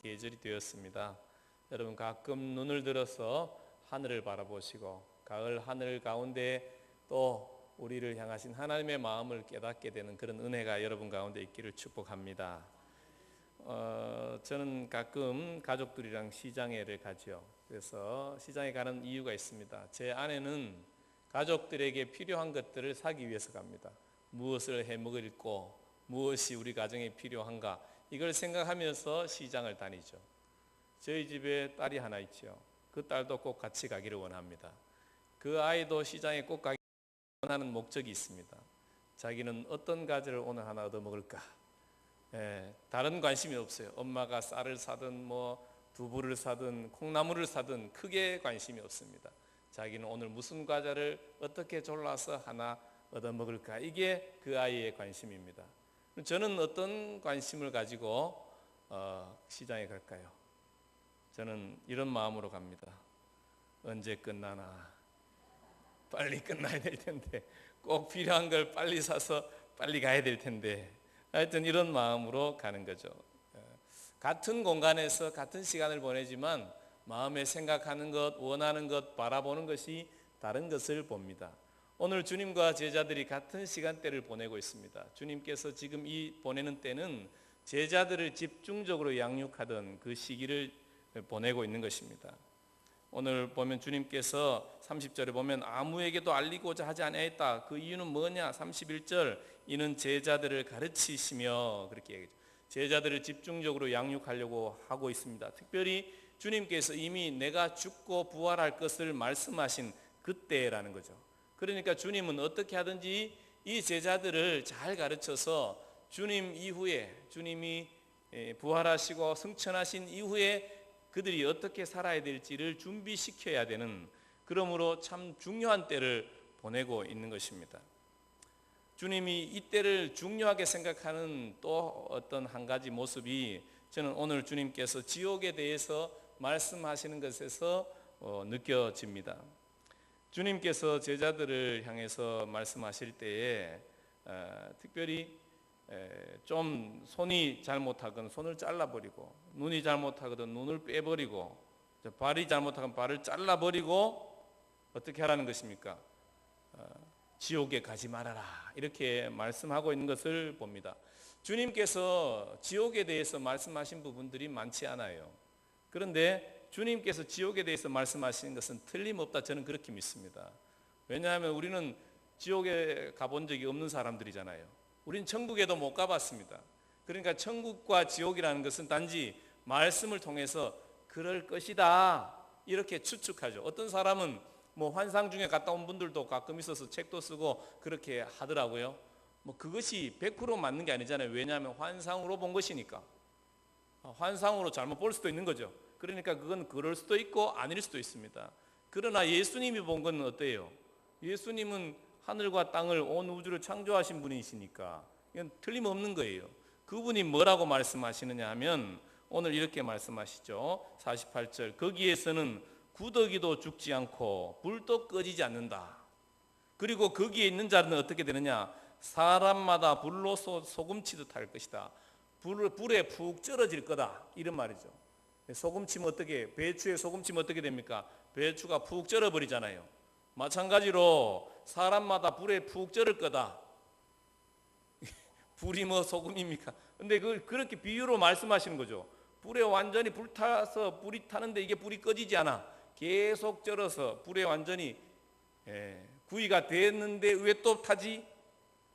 계절이 되었습니다. 여러분 가끔 눈을 들어서 하늘을 바라보시고 가을 하늘 가운데 또 우리를 향하신 하나님의 마음을 깨닫게 되는 그런 은혜가 여러분 가운데 있기를 축복합니다. 저는 가끔 가족들이랑 시장에를 가죠. 그래서 시장에 가는 이유가 있습니다. 제 아내는 가족들에게 필요한 것들을 사기 위해서 갑니다. 무엇을 해 먹을고 무엇이 우리 가정에 필요한가 이걸 생각하면서 시장을 다니죠. 저희 집에 딸이 하나 있죠. 그 딸도 꼭 같이 가기를 원합니다. 그 아이도 시장에 꼭 가기를 원하는 목적이 있습니다. 자기는 어떤 과자를 오늘 하나 얻어 먹을까? 다른 관심이 없어요. 엄마가 쌀을 사든 두부를 사든 콩나물을 사든 크게 관심이 없습니다. 자기는 오늘 무슨 과자를 어떻게 졸라서 하나 얻어 먹을까? 이게 그 아이의 관심입니다. 저는 어떤 관심을 가지고 시장에 갈까요? 저는 이런 마음으로 갑니다. 언제 끝나나? 빨리 끝나야 될 텐데 꼭 필요한 걸 빨리 사서 빨리 가야 될 텐데 하여튼 이런 마음으로 가는 거죠. 같은 공간에서 같은 시간을 보내지만 마음에 생각하는 것, 원하는 것, 바라보는 것이 다른 것을 봅니다. 오늘 주님과 제자들이 같은 시간대를 보내고 있습니다. 주님께서 지금 이 보내는 때는 제자들을 집중적으로 양육하던 그 시기를 보내고 있는 것입니다. 오늘 보면 주님께서 30절에 보면 아무에게도 알리고자 하지 아니하였다. 그 이유는 뭐냐? 31절 이는 제자들을 가르치시며 그렇게 얘기하죠. 제자들을 집중적으로 양육하려고 하고 있습니다. 특별히 주님께서 이미 내가 죽고 부활할 것을 말씀하신 그때라는 거죠. 그러니까 주님은 어떻게 하든지 이 제자들을 잘 가르쳐서 주님 이후에 주님이 부활하시고 승천하신 이후에 그들이 어떻게 살아야 될지를 준비시켜야 되는 그러므로 참 중요한 때를 보내고 있는 것입니다. 주님이 이 때를 중요하게 생각하는 또 어떤 한 가지 모습이 저는 오늘 주님께서 지옥에 대해서 말씀하시는 것에서 느껴집니다. 주님께서 제자들을 향해서 말씀하실 때에 특별히 좀 손이 잘못하거든 손을 잘라버리고 눈이 잘못하거든 눈을 빼버리고 발이 잘못하면 발을 잘라버리고 어떻게 하라는 것입니까? 지옥에 가지 말아라 이렇게 말씀하고 있는 것을 봅니다. 주님께서 지옥에 대해서 말씀하신 부분들이 많지 않아요. 그런데 주님께서 지옥에 대해서 말씀하시는 것은 틀림없다 저는 그렇게 믿습니다. 왜냐하면 우리는 지옥에 가본 적이 없는 사람들이잖아요. 우린 천국에도 못 가봤습니다. 그러니까 천국과 지옥이라는 것은 단지 말씀을 통해서 그럴 것이다 이렇게 추측하죠. 어떤 사람은 환상 중에 갔다 온 분들도 가끔 있어서 책도 쓰고 그렇게 하더라고요. 그것이 100% 맞는 게 아니잖아요. 왜냐하면 환상으로 본 것이니까. 환상으로 잘못 볼 수도 있는 거죠. 그러니까 그건 그럴 수도 있고 아닐 수도 있습니다. 그러나 예수님이 본 건 어때요? 예수님은 하늘과 땅을 온 우주를 창조하신 분이시니까 이건 틀림없는 거예요. 그분이 뭐라고 말씀하시느냐 하면 오늘 이렇게 말씀하시죠. 48절 거기에서는 구더기도 죽지 않고 불도 꺼지지 않는다. 그리고 거기에 있는 자는 어떻게 되느냐? 사람마다 불로 소금치듯 할 것이다. 불에 푹 쩔어질 거다. 이런 말이죠. 소금치면 어떻게 배추에 소금치면 어떻게 됩니까? 배추가 푹 쩔어버리잖아요. 마찬가지로 사람마다 불에 푹 쩔을 거다. 불이 소금입니까? 근데 그렇게 비유로 말씀하시는 거죠. 불에 완전히 불타서 불이 타는데 이게 불이 꺼지지 않아. 계속 쩔어서 불에 완전히 구이가 됐는데 왜 또 타지?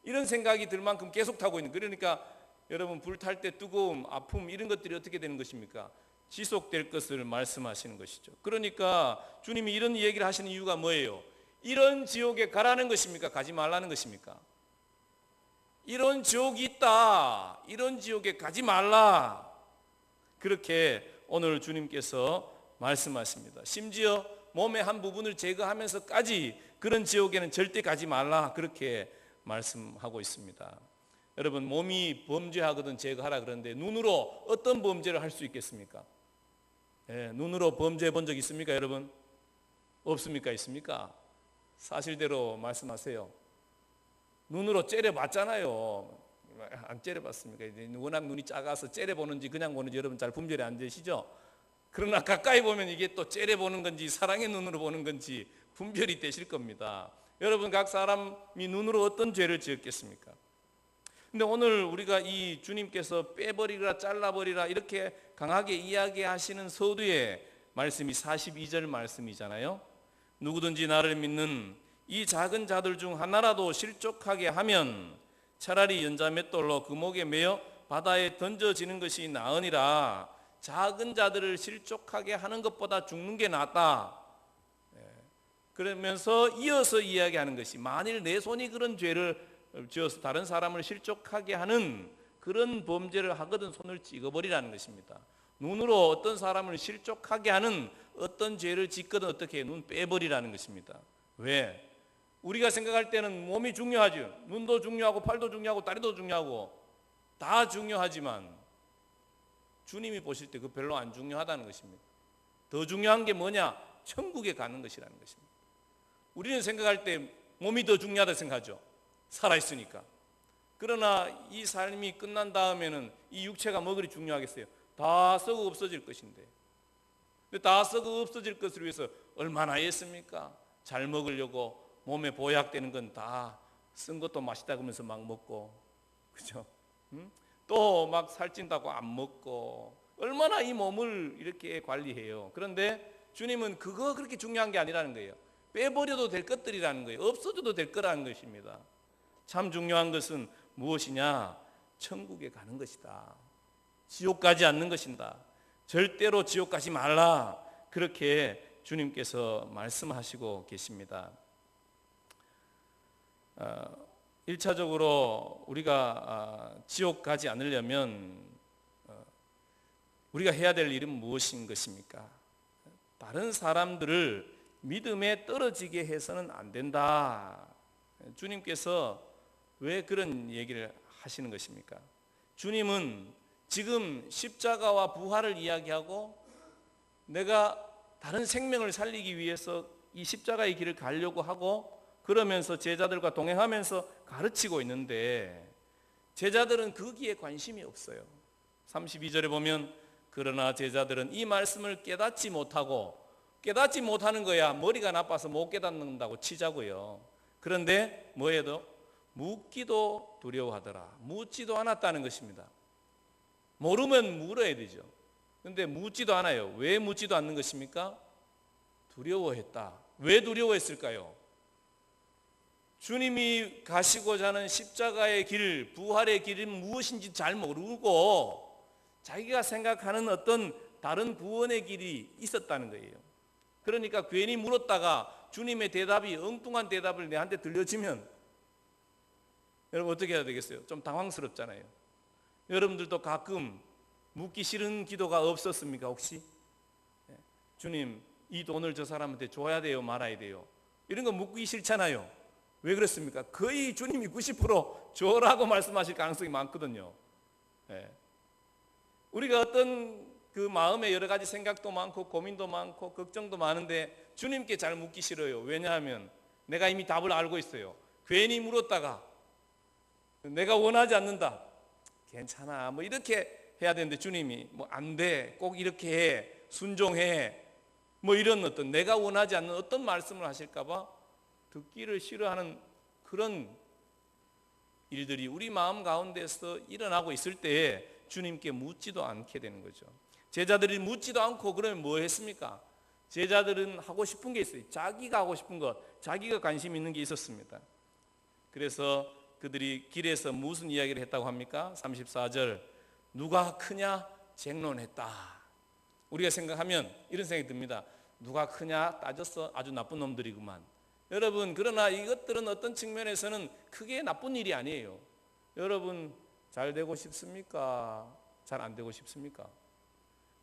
이런 생각이 들 만큼 계속 타고 있는. 그러니까 여러분 불 탈 때 뜨거움, 아픔 이런 것들이 어떻게 되는 것입니까? 지속될 것을 말씀하시는 것이죠. 그러니까 주님이 이런 얘기를 하시는 이유가 뭐예요? 이런 지옥에 가라는 것입니까? 가지 말라는 것입니까? 이런 지옥이 있다. 이런 지옥에 가지 말라. 그렇게 오늘 주님께서 말씀하십니다. 심지어 몸의 한 부분을 제거하면서까지 그런 지옥에는 절대 가지 말라. 그렇게 말씀하고 있습니다. 여러분 몸이 범죄하거든 제거하라 그러는데 눈으로 어떤 범죄를 할 수 있겠습니까? 눈으로 범죄해 본 적 있습니까 여러분? 없습니까? 있습니까? 사실대로 말씀하세요. 눈으로 째려봤잖아요. 안 째려봤습니까? 이제 워낙 눈이 작아서 째려보는지 그냥 보는지 여러분 잘 분별이 안 되시죠? 그러나 가까이 보면 이게 또 째려보는 건지 사랑의 눈으로 보는 건지 분별이 되실 겁니다. 여러분 각 사람이 눈으로 어떤 죄를 지었겠습니까? 근데 오늘 우리가 이 주님께서 빼버리라 잘라버리라 이렇게 강하게 이야기하시는 서두의 말씀이 42절 말씀이잖아요. 누구든지 나를 믿는 이 작은 자들 중 하나라도 실족하게 하면 차라리 연자 맷돌로 그 목에 매어 바다에 던져지는 것이 나으니라. 작은 자들을 실족하게 하는 것보다 죽는 게 낫다. 그러면서 이어서 이야기하는 것이 만일 내 손이 그런 죄를 지어서 다른 사람을 실족하게 하는 그런 범죄를 하거든 손을 찍어버리라는 것입니다. 눈으로 어떤 사람을 실족하게 하는 어떤 죄를 짓거든 어떻게 눈 빼버리라는 것입니다. 왜? 우리가 생각할 때는 몸이 중요하죠. 눈도 중요하고 팔도 중요하고 다리도 중요하고 다 중요하지만 주님이 보실 때 그 별로 안 중요하다는 것입니다. 더 중요한 게 뭐냐? 천국에 가는 것이라는 것입니다. 우리는 생각할 때 몸이 더 중요하다 생각하죠. 살아있으니까. 그러나 이 삶이 끝난 다음에는 이 육체가 뭐 그리 중요하겠어요? 다 썩어 없어질 것인데. 근데 다 썩어 없어질 것을 위해서 얼마나 했습니까? 잘 먹으려고 몸에 보약되는 건 다 쓴 것도 맛있다 그러면서 막 먹고, 그죠? 또 막 살찐다고 안 먹고, 얼마나 이 몸을 이렇게 관리해요. 그런데 주님은 그거 그렇게 중요한 게 아니라는 거예요. 빼버려도 될 것들이라는 거예요. 없어져도 될 거라는 것입니다. 참 중요한 것은 무엇이냐? 천국에 가는 것이다. 지옥 가지 않는 것이다. 절대로 지옥 가지 말라. 그렇게 주님께서 말씀하시고 계십니다. 1차적으로 우리가 지옥 가지 않으려면 우리가 해야 될 일은 무엇인 것입니까? 다른 사람들을 믿음에 떨어지게 해서는 안 된다. 주님께서 왜 그런 얘기를 하시는 것입니까? 주님은 지금 십자가와 부활을 이야기하고 내가 다른 생명을 살리기 위해서 이 십자가의 길을 가려고 하고 그러면서 제자들과 동행하면서 가르치고 있는데 제자들은 거기에 관심이 없어요. 32절에 보면 그러나 제자들은 이 말씀을 깨닫지 못하는 거야. 머리가 나빠서 못 깨닫는다고 치자고요. 그런데 뭐해도 묻기도 두려워하더라. 묻지도 않았다는 것입니다. 모르면 물어야 되죠. 그런데 묻지도 않아요. 왜 묻지도 않는 것입니까? 두려워했다. 왜 두려워했을까요? 주님이 가시고자 하는 십자가의 길, 부활의 길은 무엇인지 잘 모르고 자기가 생각하는 어떤 다른 구원의 길이 있었다는 거예요. 그러니까 괜히 물었다가 주님의 대답이 엉뚱한 대답을 내한테 들려지면 여러분 어떻게 해야 되겠어요? 좀 당황스럽잖아요. 여러분들도 가끔 묻기 싫은 기도가 없었습니까 혹시? 주님 이 돈을 저 사람한테 줘야 돼요 말아야 돼요? 이런 거 묻기 싫잖아요. 왜 그렇습니까? 거의 주님이 90% 줘라고 말씀하실 가능성이 많거든요. 우리가 어떤 그 마음에 여러 가지 생각도 많고 고민도 많고 걱정도 많은데 주님께 잘 묻기 싫어요. 왜냐하면 내가 이미 답을 알고 있어요. 괜히 물었다가 내가 원하지 않는다. 괜찮아. 뭐 이렇게 해야 되는데 주님이 뭐 안 돼. 꼭 이렇게 해. 순종해. 뭐 이런 어떤 내가 원하지 않는 어떤 말씀을 하실까 봐 듣기를 싫어하는 그런 일들이 우리 마음 가운데서 일어나고 있을 때에 주님께 묻지도 않게 되는 거죠. 제자들이 묻지도 않고 그러면 뭐 했습니까? 제자들은 하고 싶은 게 있어요. 자기가 하고 싶은 것, 자기가 관심 있는 게 있었습니다. 그래서 그들이 길에서 무슨 이야기를 했다고 합니까? 34절 누가 크냐 쟁론했다. 우리가 생각하면 이런 생각이 듭니다. 누가 크냐 따졌어. 아주 나쁜 놈들이구만. 여러분 그러나 이것들은 어떤 측면에서는 크게 나쁜 일이 아니에요. 여러분 잘 되고 싶습니까? 잘 안 되고 싶습니까?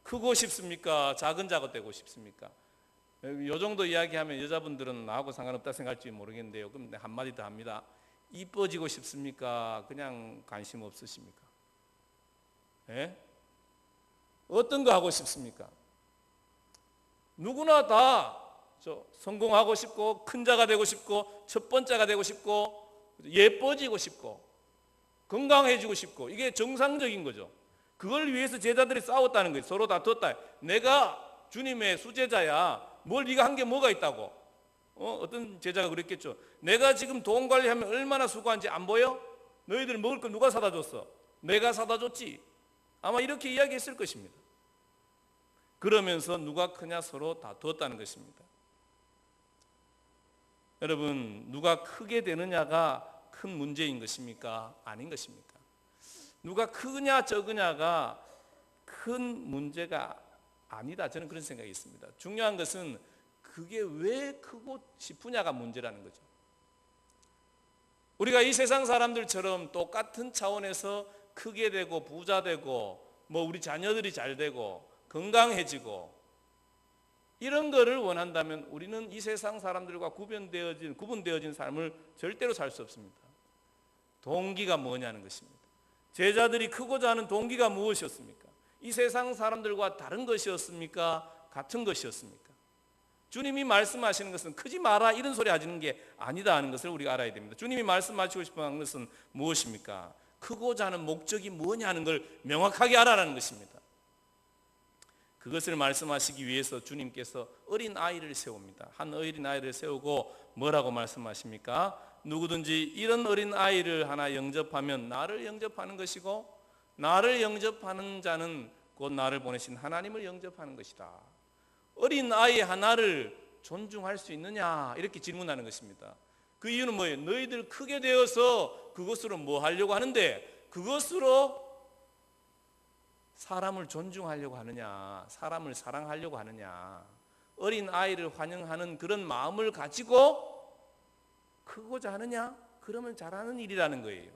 크고 싶습니까? 작은 자가 되고 싶습니까? 이 정도 이야기하면 여자분들은 나하고 상관없다 생각할지 모르겠는데요. 그럼 한마디 더 합니다. 이뻐지고 싶습니까? 그냥 관심 없으십니까? 예? 어떤 거 하고 싶습니까? 누구나 다 성공하고 싶고 큰 자가 되고 싶고 첫 번째가 되고 싶고 예뻐지고 싶고 건강해지고 싶고 이게 정상적인 거죠. 그걸 위해서 제자들이 싸웠다는 거예요. 서로 다퉜다. 내가 주님의 수제자야. 뭘 네가 한 게 뭐가 있다고? 어떤 제자가 그랬겠죠. 내가 지금 돈 관리하면 얼마나 수고한지 안 보여? 너희들 먹을 거 누가 사다 줬어? 내가 사다 줬지. 아마 이렇게 이야기했을 것입니다. 그러면서 누가 크냐 서로 다투었다는 것입니다. 여러분, 누가 크게 되느냐가 큰 문제인 것입니까? 아닌 것입니까? 누가 크냐 적으냐가 큰 문제가 아니다. 저는 그런 생각이 있습니다. 중요한 것은 그게 왜 크고 싶으냐가 문제라는 거죠. 우리가 이 세상 사람들처럼 똑같은 차원에서 크게 되고 부자 되고 우리 자녀들이 잘 되고 건강해지고 이런 거를 원한다면 우리는 이 세상 사람들과 구분되어진 삶을 절대로 살 수 없습니다. 동기가 뭐냐는 것입니다. 제자들이 크고자 하는 동기가 무엇이었습니까? 이 세상 사람들과 다른 것이었습니까? 같은 것이었습니까? 주님이 말씀하시는 것은 크지 마라 이런 소리 하시는 게 아니다 하는 것을 우리가 알아야 됩니다. 주님이 말씀하시고 싶어 하는 것은 무엇입니까? 크고자 하는 목적이 뭐냐는 걸 명확하게 알아라는 것입니다. 그것을 말씀하시기 위해서 주님께서 어린아이를 세웁니다. 한 어린아이를 세우고 뭐라고 말씀하십니까? 누구든지 이런 어린아이를 하나 영접하면 나를 영접하는 것이고 나를 영접하는 자는 곧 나를 보내신 하나님을 영접하는 것이다. 어린아이 하나를 존중할 수 있느냐 이렇게 질문하는 것입니다. 그 이유는 뭐예요? 너희들 크게 되어서 그것으로 뭐 하려고 하는데 그것으로 사람을 존중하려고 하느냐, 사람을 사랑하려고 하느냐, 어린아이를 환영하는 그런 마음을 가지고 크고자 하느냐? 그러면 잘하는 일이라는 거예요.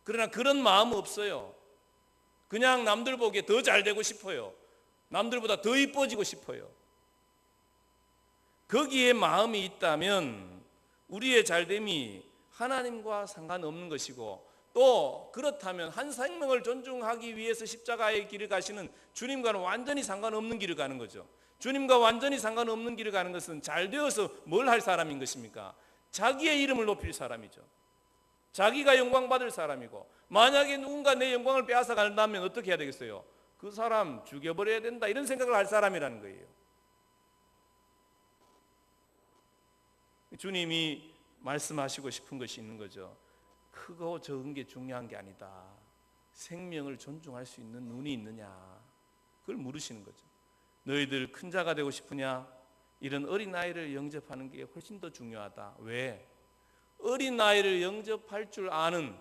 그러나 그런 마음 없어요. 그냥 남들 보기에 더 잘 되고 싶어요. 남들보다 더 이뻐지고 싶어요. 거기에 마음이 있다면 우리의 잘됨이 하나님과 상관없는 것이고 또 그렇다면 한 생명을 존중하기 위해서 십자가의 길을 가시는 주님과는 완전히 상관없는 길을 가는 거죠. 주님과 완전히 상관없는 길을 가는 것은 잘 되어서 뭘 할 사람인 것입니까? 자기의 이름을 높일 사람이죠. 자기가 영광받을 사람이고 만약에 누군가 내 영광을 빼앗아 간다면 어떻게 해야 되겠어요? 그 사람 죽여버려야 된다 이런 생각을 할 사람이라는 거예요. 주님이 말씀하시고 싶은 것이 있는 거죠. 크고 적은 게 중요한 게 아니다. 생명을 존중할 수 있는 눈이 있느냐 그걸 물으시는 거죠. 너희들 큰 자가 되고 싶으냐? 이런 어린아이를 영접하는 게 훨씬 더 중요하다. 왜? 어린아이를 영접할 줄 아는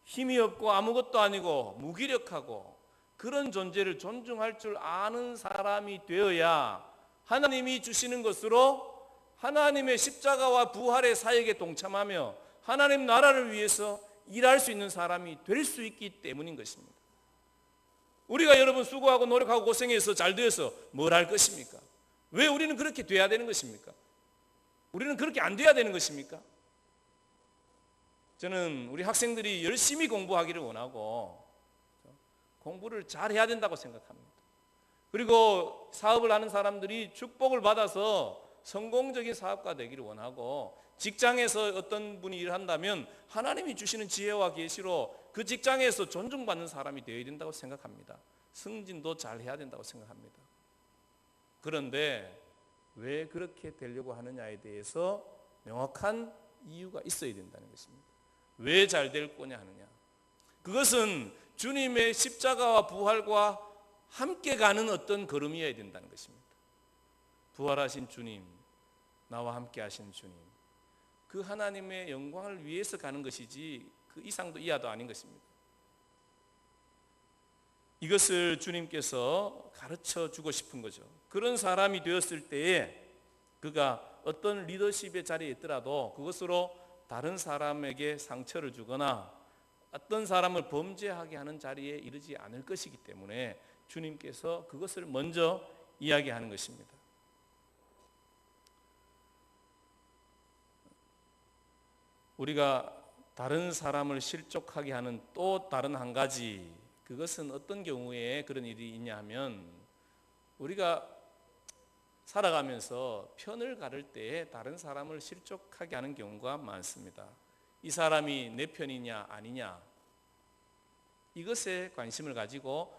힘이 없고 아무것도 아니고 무기력하고 그런 존재를 존중할 줄 아는 사람이 되어야 하나님이 주시는 것으로 하나님의 십자가와 부활의 사역에 동참하며 하나님 나라를 위해서 일할 수 있는 사람이 될 수 있기 때문인 것입니다. 우리가 여러분 수고하고 노력하고 고생해서 잘 되어서 뭘 할 것입니까? 왜 우리는 그렇게 돼야 되는 것입니까? 우리는 그렇게 안 돼야 되는 것입니까? 저는 우리 학생들이 열심히 공부하기를 원하고 공부를 잘 해야 된다고 생각합니다. 그리고 사업을 하는 사람들이 축복을 받아서 성공적인 사업가 되기를 원하고 직장에서 어떤 분이 일을 한다면 하나님이 주시는 지혜와 계시로 그 직장에서 존중받는 사람이 되어야 된다고 생각합니다. 승진도 잘 해야 된다고 생각합니다. 그런데 왜 그렇게 되려고 하느냐에 대해서 명확한 이유가 있어야 된다는 것입니다. 왜 잘 될 거냐 하느냐. 그것은 주님의 십자가와 부활과 함께 가는 어떤 걸음이어야 된다는 것입니다. 부활하신 주님, 나와 함께 하신 주님, 그 하나님의 영광을 위해서 가는 것이지 그 이상도 이하도 아닌 것입니다. 이것을 주님께서 가르쳐 주고 싶은 거죠. 그런 사람이 되었을 때에 그가 어떤 리더십의 자리에 있더라도 그것으로 다른 사람에게 상처를 주거나 어떤 사람을 범죄하게 하는 자리에 이르지 않을 것이기 때문에 주님께서 그것을 먼저 이야기하는 것입니다. 우리가 다른 사람을 실족하게 하는 또 다른 한 가지, 그것은 어떤 경우에 그런 일이 있냐 하면 우리가 살아가면서 편을 가를 때에 다른 사람을 실족하게 하는 경우가 많습니다. 이 사람이 내 편이냐 아니냐, 이것에 관심을 가지고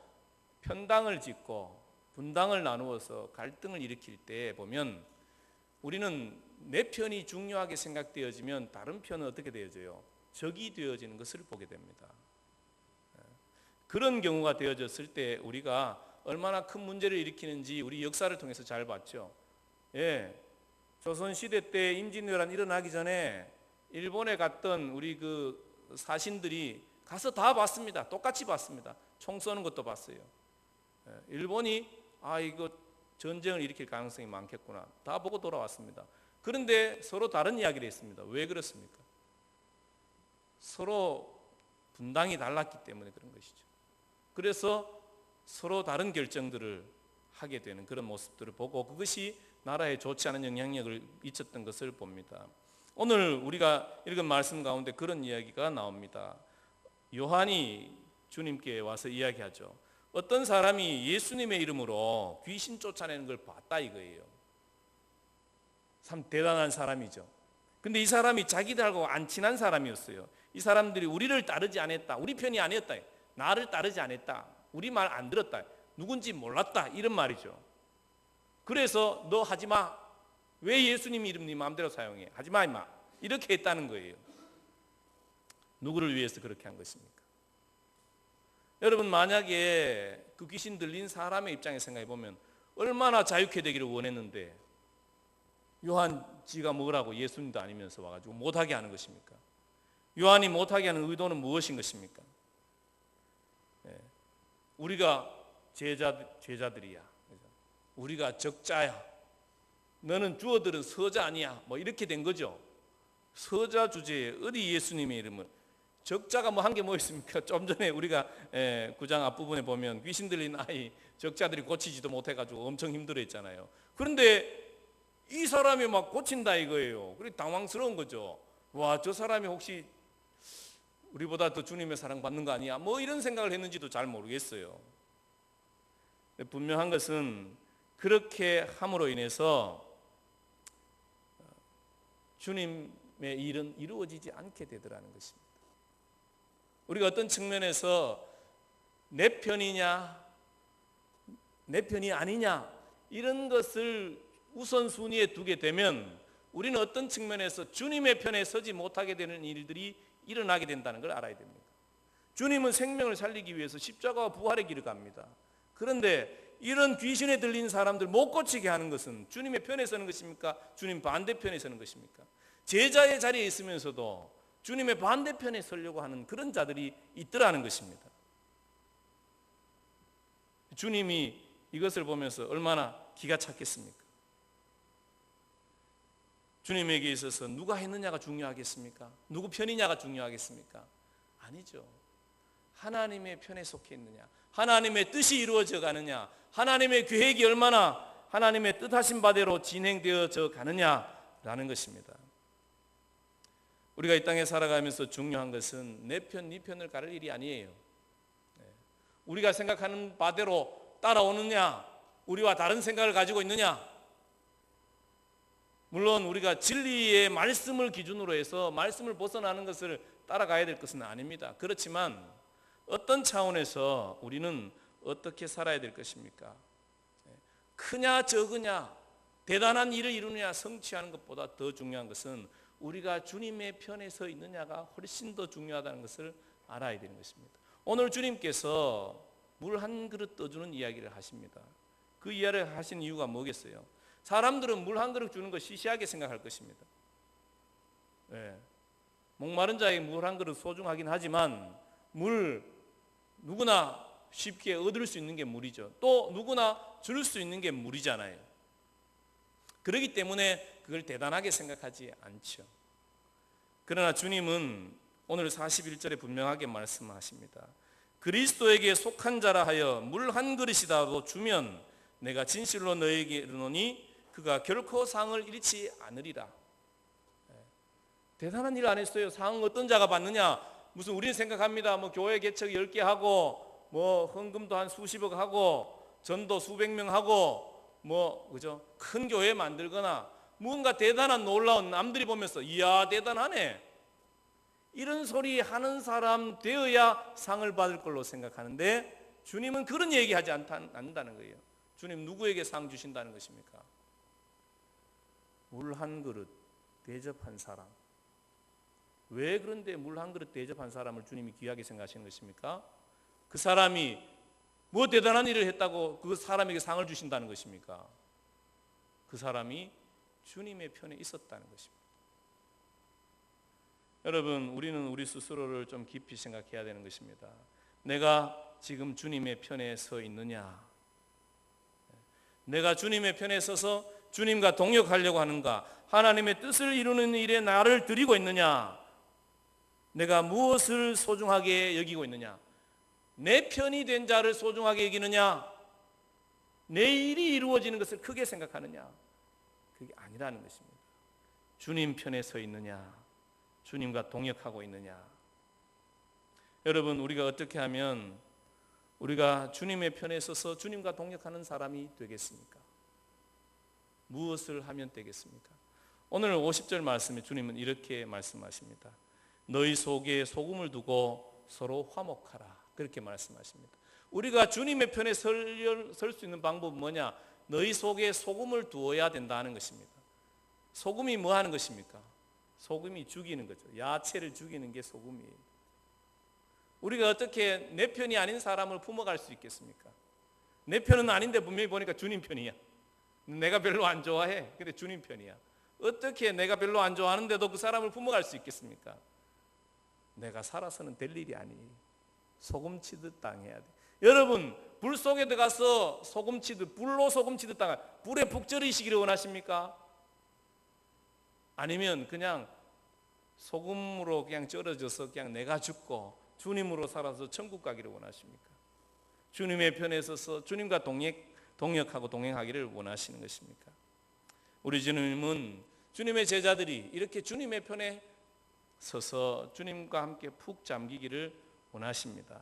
편당을 짓고 분당을 나누어서 갈등을 일으킬 때 보면 우리는 내 편이 중요하게 생각되어지면 다른 편은 어떻게 되어져요? 적이 되어지는 것을 보게 됩니다. 그런 경우가 되어졌을 때 우리가 얼마나 큰 문제를 일으키는지 우리 역사를 통해서 잘 봤죠. 조선시대 때 임진왜란 일어나기 전에 일본에 갔던 우리 그 사신들이 가서 다 봤습니다. 똑같이 봤습니다. 총 쏘는 것도 봤어요. 일본이 이거 전쟁을 일으킬 가능성이 많겠구나. 다 보고 돌아왔습니다. 그런데 서로 다른 이야기를 했습니다. 왜 그렇습니까? 서로 분당이 달랐기 때문에 그런 것이죠. 그래서 서로 다른 결정들을 하게 되는 그런 모습들을 보고 그것이 나라에 좋지 않은 영향력을 미쳤던 것을 봅니다. 오늘 우리가 읽은 말씀 가운데 그런 이야기가 나옵니다. 요한이 주님께 와서 이야기하죠. 어떤 사람이 예수님의 이름으로 귀신 쫓아내는 걸 봤다 이거예요. 참 대단한 사람이죠. 근데 이 사람이 자기들하고 안 친한 사람이었어요. 이 사람들이 우리를 따르지 않았다. 우리 편이 아니었다. 나를 따르지 않았다. 우리 말 안 들었다. 누군지 몰랐다. 이런 말이죠. 그래서 너 하지 마. 왜 예수님 이름 네 마음대로 사용해? 하지 마 임마. 이렇게 했다는 거예요. 누구를 위해서 그렇게 한 것입니까? 여러분 만약에 그 귀신 들린 사람의 입장에서 생각해 보면 얼마나 자유케 되기를 원했는데 요한 지가 뭐라고 예수님도 아니면서 와가지고 못하게 하는 것입니까? 요한이 못하게 하는 의도는 무엇인 것입니까? 우리가 제자들이야. 우리가 적자야. 너는 주어들은 서자 아니야. 뭐 이렇게 된 거죠. 서자 주제에 어디 예수님의 이름을 적자가 뭐 한 게 뭐 있습니까? 좀 전에 우리가 9장 앞부분에 보면 귀신 들린 아이 적자들이 고치지도 못해가지고 엄청 힘들어했잖아요. 그런데 이 사람이 막 고친다 이거예요. 그래 당황스러운 거죠. 와, 저 사람이 혹시 우리보다 더 주님의 사랑 받는 거 아니야? 뭐 이런 생각을 했는지도 잘 모르겠어요. 분명한 것은 그렇게 함으로 인해서 주님의 일은 이루어지지 않게 되더라는 것입니다. 우리가 어떤 측면에서 내 편이냐 내 편이 아니냐 이런 것을 우선순위에 두게 되면 우리는 어떤 측면에서 주님의 편에 서지 못하게 되는 일들이 일어나게 된다는 걸 알아야 됩니다. 주님은 생명을 살리기 위해서 십자가와 부활의 길을 갑니다. 그런데 이런 귀신에 들린 사람들 못 고치게 하는 것은 주님의 편에 서는 것입니까? 주님 반대편에 서는 것입니까? 제자의 자리에 있으면서도 주님의 반대편에 서려고 하는 그런 자들이 있더라는 것입니다. 주님이 이것을 보면서 얼마나 기가 찼겠습니까? 주님에게 있어서 누가 했느냐가 중요하겠습니까? 누구 편이냐가 중요하겠습니까? 아니죠. 하나님의 편에 속해 있느냐, 하나님의 뜻이 이루어져 가느냐, 하나님의 계획이 얼마나 하나님의 뜻하신 바대로 진행되어져 가느냐라는 것입니다. 우리가 이 땅에 살아가면서 중요한 것은 내 편, 네 편을 가를 일이 아니에요. 우리가 생각하는 바대로 따라오느냐, 우리와 다른 생각을 가지고 있느냐. 물론 우리가 진리의 말씀을 기준으로 해서 말씀을 벗어나는 것을 따라가야 될 것은 아닙니다. 그렇지만 어떤 차원에서 우리는 어떻게 살아야 될 것입니까? 크냐 적으냐 대단한 일을 이루느냐 성취하는 것보다 더 중요한 것은 우리가 주님의 편에 서 있느냐가 훨씬 더 중요하다는 것을 알아야 되는 것입니다. 오늘 주님께서 물 한 그릇 떠주는 이야기를 하십니다. 그 이야기를 하신 이유가 뭐겠어요? 사람들은 물 한 그릇 주는 거 시시하게 생각할 것입니다. 목마른 자에게 물 한 그릇 소중하긴 하지만 물 누구나 쉽게 얻을 수 있는 게 물이죠. 또 누구나 줄 수 있는 게 물이잖아요. 그렇기 때문에 그걸 대단하게 생각하지 않죠. 그러나 주님은 오늘 41절에 분명하게 말씀하십니다. 그리스도에게 속한 자라 하여 물 한 그릇이라도 주면 내가 진실로 너에게 이르노니 그가 결코 상을 잃지 않으리라. 대단한 일 안 했어요. 상은 어떤 자가 받느냐? 무슨 우리는 생각합니다. 뭐 교회 개척 10개 하고 뭐 헌금도 한 수십억 하고 전도 수백 명 하고 뭐 그죠? 큰 교회 만들거나 뭔가 대단한 놀라운 남들이 보면서 이야 대단하네. 이런 소리 하는 사람 되어야 상을 받을 걸로 생각하는데 주님은 그런 얘기하지 않는다는 거예요. 주님 누구에게 상 주신다는 것입니까? 물 한 그릇 대접한 사람. 왜 그런데 물 한 그릇 대접한 사람을 주님이 귀하게 생각하시는 것입니까? 그 사람이 뭐 대단한 일을 했다고 그 사람에게 상을 주신다는 것입니까? 그 사람이 주님의 편에 있었다는 것입니다. 여러분, 우리는 우리 스스로를 좀 깊이 생각해야 되는 것입니다. 내가 지금 주님의 편에 서 있느냐? 내가 주님의 편에 서서 주님과 동역하려고 하는가? 하나님의 뜻을 이루는 일에 나를 드리고 있느냐? 내가 무엇을 소중하게 여기고 있느냐? 내 편이 된 자를 소중하게 여기느냐? 내 일이 이루어지는 것을 크게 생각하느냐? 그게 아니라는 것입니다. 주님 편에 서 있느냐? 주님과 동역하고 있느냐? 여러분, 우리가 어떻게 하면 우리가 주님의 편에 서서 주님과 동역하는 사람이 되겠습니까? 무엇을 하면 되겠습니까? 오늘 50절 말씀에 주님은 이렇게 말씀하십니다. 너희 속에 소금을 두고 서로 화목하라. 그렇게 말씀하십니다. 우리가 주님의 편에 설 수 있는 방법은 뭐냐? 너희 속에 소금을 두어야 된다는 것입니다. 소금이 뭐 하는 것입니까? 소금이 죽이는 거죠. 야채를 죽이는 게 소금이에요. 우리가 어떻게 내 편이 아닌 사람을 품어갈 수 있겠습니까? 내 편은 아닌데 분명히 보니까 주님 편이야. 내가 별로 안 좋아해. 근데 주님 편이야. 어떻게 내가 별로 안 좋아하는데도 그 사람을 품어갈 수 있겠습니까? 내가 살아서는 될 일이 아니에요. 소금 치듯 당해야 돼. 여러분, 불 속에 들어가서 소금 치듯, 불로 소금 치듯 당해. 불에 푹 절이시기를 원하십니까? 아니면 그냥 소금으로 그냥 절여져서 그냥 내가 죽고 주님으로 살아서 천국 가기를 원하십니까? 주님의 편에 서서 주님과 동역하고 동행하기를 원하시는 것입니까? 우리 주님은 주님의 제자들이 이렇게 주님의 편에 서서 주님과 함께 푹 잠기기를 원하십니다.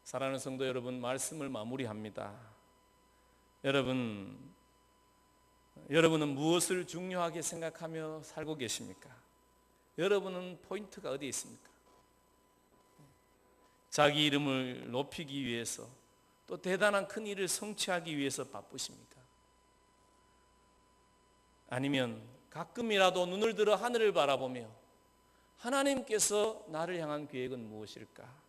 사랑하는 성도 여러분, 말씀을 마무리합니다. 여러분은 무엇을 중요하게 생각하며 살고 계십니까? 여러분은 포인트가 어디에 있습니까? 자기 이름을 높이기 위해서 또 대단한 큰 일을 성취하기 위해서 바쁘십니까? 아니면 가끔이라도 눈을 들어 하늘을 바라보며 하나님께서 나를 향한 계획은 무엇일까?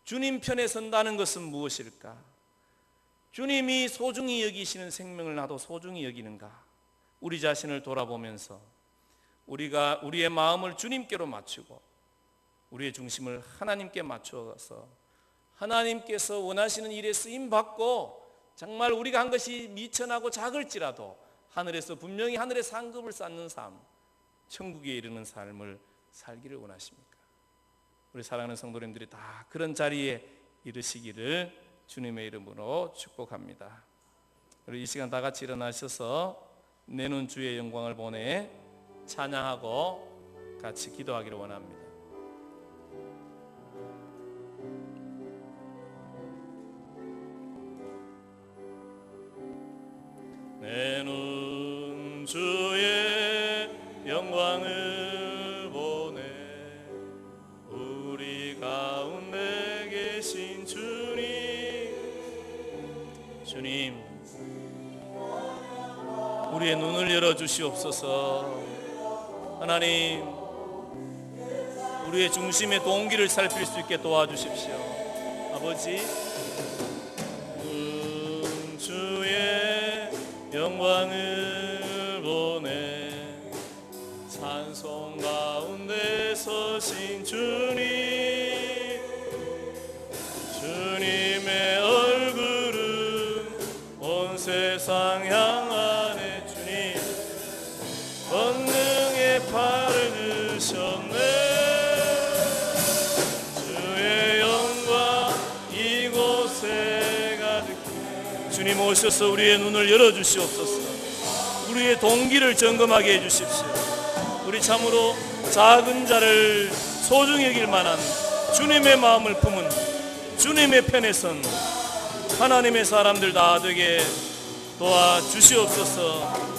주님 편에 선다는 것은 무엇일까? 주님이 소중히 여기시는 생명을 나도 소중히 여기는가? 우리 자신을 돌아보면서 우리가 우리의 마음을 주님께로 맞추고 우리의 중심을 하나님께 맞추어서 하나님께서 원하시는 일에 쓰임받고 정말 우리가 한 것이 미천하고 작을지라도 하늘에서 분명히 하늘의 상급을 쌓는 삶, 천국에 이르는 삶을 살기를 원하십니까? 우리 사랑하는 성도님들이 다 그런 자리에 이르시기를 주님의 이름으로 축복합니다. 우리 이 시간 다 같이 일어나셔서 내는 주의 영광을 보내 찬양하고 같이 기도하기를 원합니다. 내는 주의 영광을 보내 우리 가운데 계신 주님, 우리의 눈을 열어주시옵소서. 하나님, 우리의 중심의 동기를 살필 수 있게 도와주십시오. 아버지, 주의 영광을 보내 찬송 가운데 서신 주님의 얼굴은 온 세상 향하네. 주님, 권능의 팔을 드셨네. 주의 영광 이곳에 가득해. 주님 오셔서 우리의 눈을 열어주시옵소서. 우리의 동기를 점검하게 해주십시오. 우리 참으로 작은 자를 소중히 여길 만한 주님의 마음을 품은 주님의 편에 선 하나님의 사람들 다 되게 도와주시옵소서.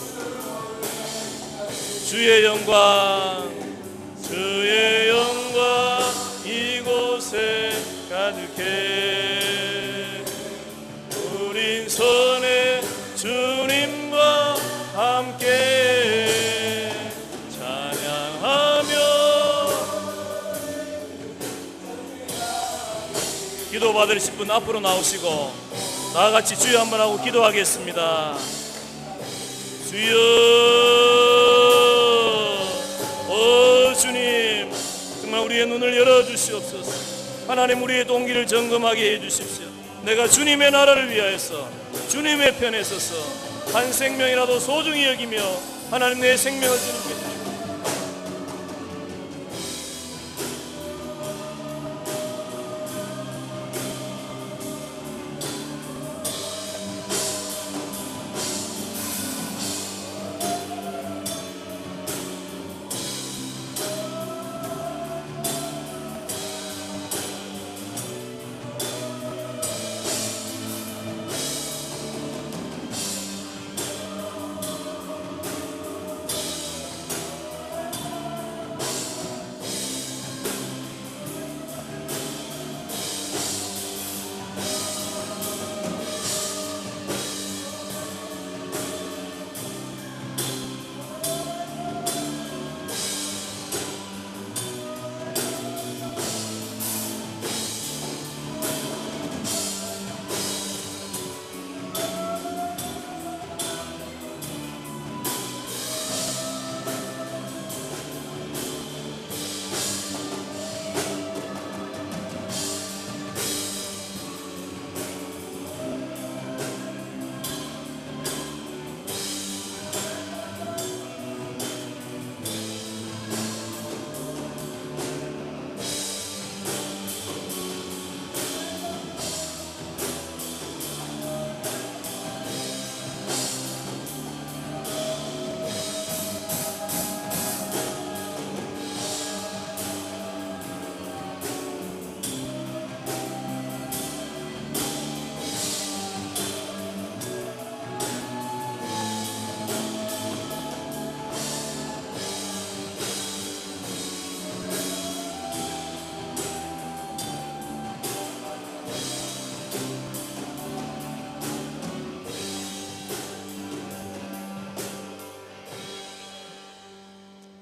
주의 영광 이곳에 가득해. 우린 손에 주님과 함께 찬양하며. 기도 받으실 분 앞으로 나오시고 다같이 주여 한번 하고 기도하겠습니다. 주여, 주님, 정말 우리의 눈을 열어주시옵소서. 하나님, 우리의 동기를 점검하게 해주십시오. 내가 주님의 나라를 위하여서 주님의 편에 서서 한 생명이라도 소중히 여기며 하나님 내 생명을 주님께 드립니다.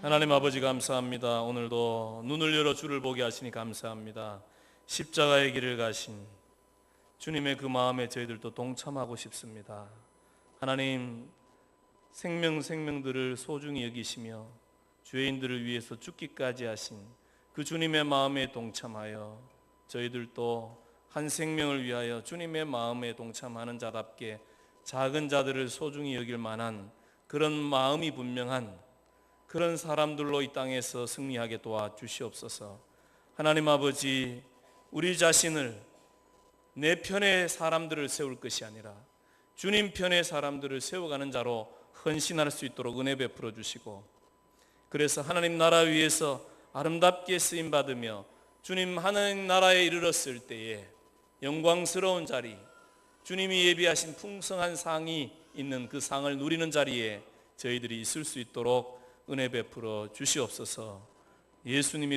하나님 아버지 감사합니다. 오늘도 눈을 열어 주를 보게 하시니 감사합니다. 십자가의 길을 가신 주님의 그 마음에 저희들도 동참하고 싶습니다. 하나님, 생명들을 소중히 여기시며 죄인들을 위해서 죽기까지 하신 그 주님의 마음에 동참하여 저희들도 한 생명을 위하여 주님의 마음에 동참하는 자답게 작은 자들을 소중히 여길 만한 그런 마음이 분명한 그런 사람들로 이 땅에서 승리하게 도와주시옵소서. 하나님 아버지, 우리 자신을 내 편의 사람들을 세울 것이 아니라 주님 편의 사람들을 세워가는 자로 헌신할 수 있도록 은혜 베풀어 주시고, 그래서 하나님 나라 위에서 아름답게 쓰임받으며 주님 하나님 나라에 이르렀을 때에 영광스러운 자리, 주님이 예비하신 풍성한 상이 있는 그 상을 누리는 자리에 저희들이 있을 수 있도록 은혜 베풀어 주시옵소서. 예수님이